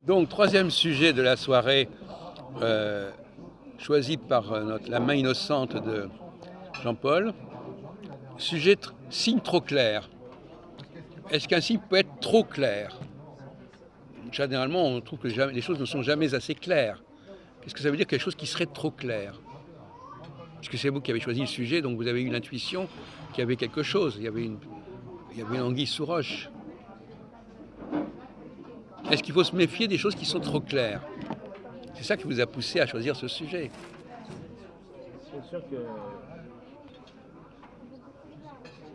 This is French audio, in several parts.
Donc, troisième sujet de la soirée, choisi par la main innocente de Jean-Paul. Sujet signe trop clair. Est-ce qu'un signe peut être trop clair? Généralement, on trouve que les choses ne sont jamais assez claires. Qu'est-ce que ça veut dire, quelque chose qui serait trop clair? Puisque c'est vous qui avez choisi le sujet, donc vous avez eu l'intuition qu'il y avait quelque chose, il y avait une anguille sous roche. Est-ce qu'il faut se méfier des choses qui sont trop claires? C'est ça qui vous a poussé à choisir ce sujet. C'est sûr que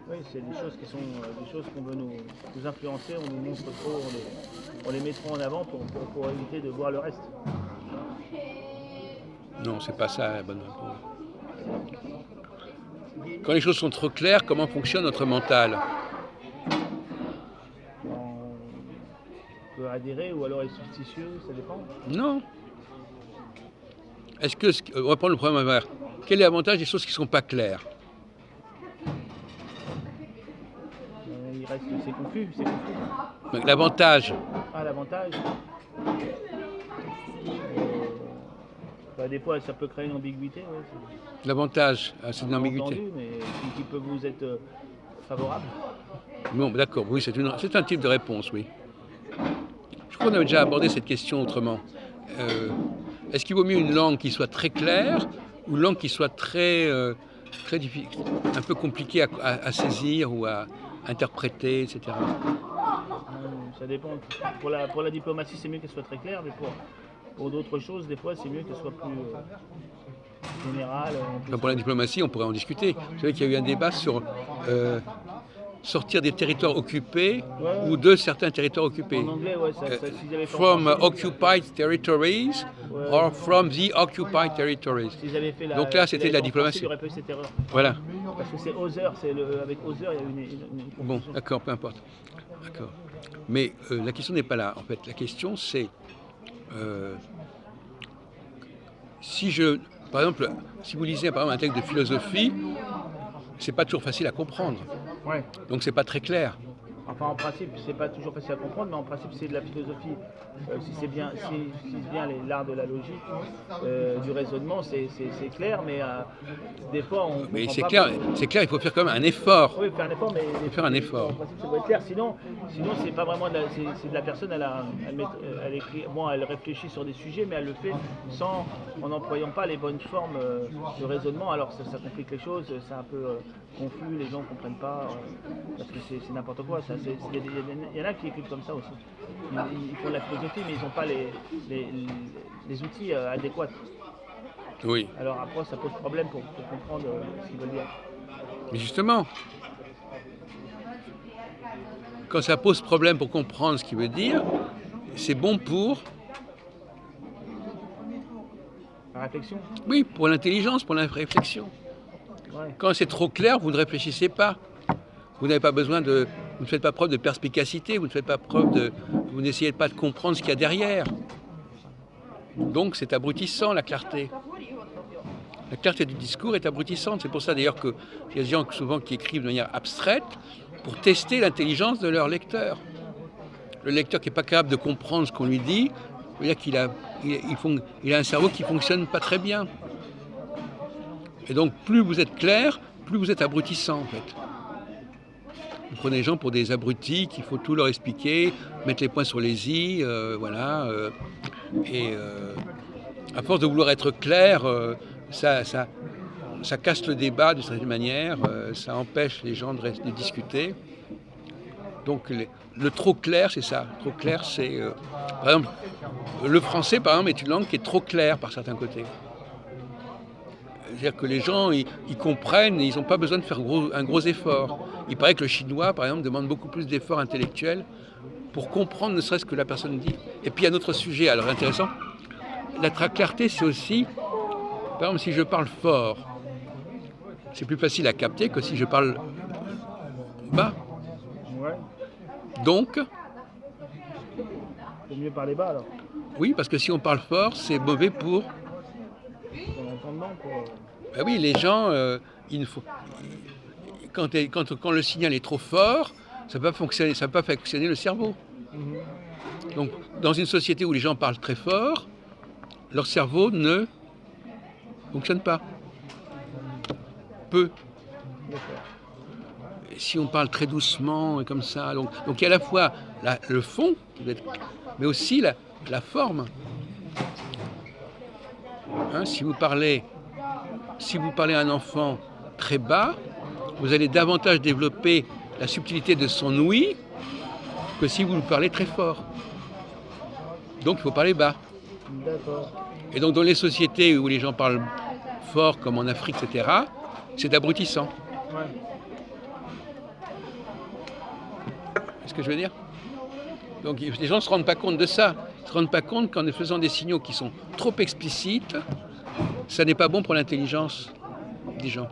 oui, c'est des choses qui sont des choses qu'on veut nous influencer, on nous montre trop, on les mettra en avant pour éviter de voir le reste. Non, c'est pas ça la bonne réponse. Quand les choses sont trop claires, comment fonctionne notre mental? On peut adhérer ou alors être suspicieux, ça dépend. Non. Est-ce que, on va prendre le problème inverse. Quel est l'avantage des choses qui ne sont pas claires? Il reste, c'est confus. Donc, l'avantage, Ah, l'avantage. Des fois, ça peut créer une ambiguïté. Ouais, l'avantage, c'est une ambiguïté. Entendu, mais qui peut vous être favorable. Bon, d'accord, oui, c'est un type de réponse, oui. Je crois qu'on avait déjà abordé cette question autrement. Est-ce qu'il vaut mieux une langue qui soit très claire ou une langue qui soit très difficile, un peu compliquée à saisir ou à interpréter, etc. Ça dépend. Pour la diplomatie, c'est mieux qu'elle soit très claire, mais pour d'autres choses, des fois, c'est mieux qu'elle soit plus générale. Pour la diplomatie, on pourrait en discuter. Vous savez qu'il y a eu un débat sur sortir des territoires occupés ou de certains territoires occupés. En anglais, ouais, s'ils avaient fait From français, occupied territories or from the occupied territories. Donc là, c'était de la diplomatie. Il n'y aurait pas eu cette erreur. Voilà. Parce que c'est Other, avec Other, il y a eu une Bon, d'accord, peu importe. D'accord. Mais la question n'est pas là, en fait. La question, c'est par exemple, si vous lisez par exemple un texte de philosophie, c'est pas toujours facile à comprendre. Ouais. Donc c'est pas très clair. Enfin, en principe, c'est pas toujours facile à comprendre, mais en principe, c'est de la philosophie. Si c'est bien l'art de la logique, du raisonnement, c'est clair, mais des fois, on. Mais c'est clair, il faut faire quand même un effort. Oui, faire un effort, mais. Il faut faire un effort. En principe, ça doit être clair. Sinon, c'est pas vraiment c'est de la personne, elle réfléchit sur des sujets, mais elle le fait en n'employant pas les bonnes formes de raisonnement. Alors, ça complique les choses, c'est un peu confus, les gens ne comprennent pas, parce que c'est n'importe quoi. Il y en a qui écrivent comme ça aussi. Ils font de la philosophie, mais ils n'ont pas les outils adéquats. Oui. Alors après, ça pose problème pour comprendre ce qu'ils veulent dire. Mais justement, quand ça pose problème pour comprendre ce qu'il veut dire, c'est bon pour... La réflexion? Oui, pour l'intelligence, pour la réflexion. Ouais. Quand c'est trop clair, vous ne réfléchissez pas. Vous n'avez pas besoin de... Vous ne faites pas preuve de perspicacité, vous n'essayez pas de comprendre ce qu'il y a derrière. Donc c'est abrutissant, la clarté. La clarté du discours est abrutissante. C'est pour ça d'ailleurs qu'il y a des gens souvent qui écrivent de manière abstraite pour tester l'intelligence de leur lecteur. Le lecteur qui n'est pas capable de comprendre ce qu'on lui dit, veut dire qu'il a un cerveau qui ne fonctionne pas très bien. Et donc plus vous êtes clair, plus vous êtes abrutissant en fait. Vous prenez les gens pour des abrutis qu'il faut tout leur expliquer, mettre les points sur les i, voilà. Et à force de vouloir être clair, ça casse le débat d'une certaine manière, ça empêche les gens de discuter. Donc le trop clair, c'est ça. Trop clair, c'est... par exemple, le français, par exemple, est une langue qui est trop claire par certains côtés. C'est-à-dire que les gens, ils comprennent et ils n'ont pas besoin de faire un gros effort. Il paraît que le chinois, par exemple, demande beaucoup plus d'efforts intellectuels pour comprendre ne serait-ce que la personne dit. Et puis il y a un autre sujet, alors intéressant. La clarté, c'est aussi, par exemple, si je parle fort, c'est plus facile à capter que si je parle bas. Ouais. Donc, c'est mieux parler bas alors. Oui, parce que si on parle fort, c'est mauvais pour l'entendement. Ben oui, les gens, quand le signal est trop fort, ça ne va pas fonctionner le cerveau. Donc, dans une société où les gens parlent très fort, leur cerveau ne fonctionne pas. Peu. D'accord. Et si on parle très doucement et comme ça, donc il y a à la fois le fond, mais aussi la forme. Hein, si vous parlez à un enfant très bas, vous allez davantage développer la subtilité de son ouïe que si vous lui parlez très fort. Donc il faut parler bas. D'accord. Et donc dans les sociétés où les gens parlent fort, comme en Afrique, etc., c'est abrutissant. Ouais. C'est ce que je veux dire? Donc les gens ne se rendent pas compte de ça. Ils ne se rendent pas compte qu'en faisant des signaux qui sont trop explicites, ça n'est pas bon pour l'intelligence des gens.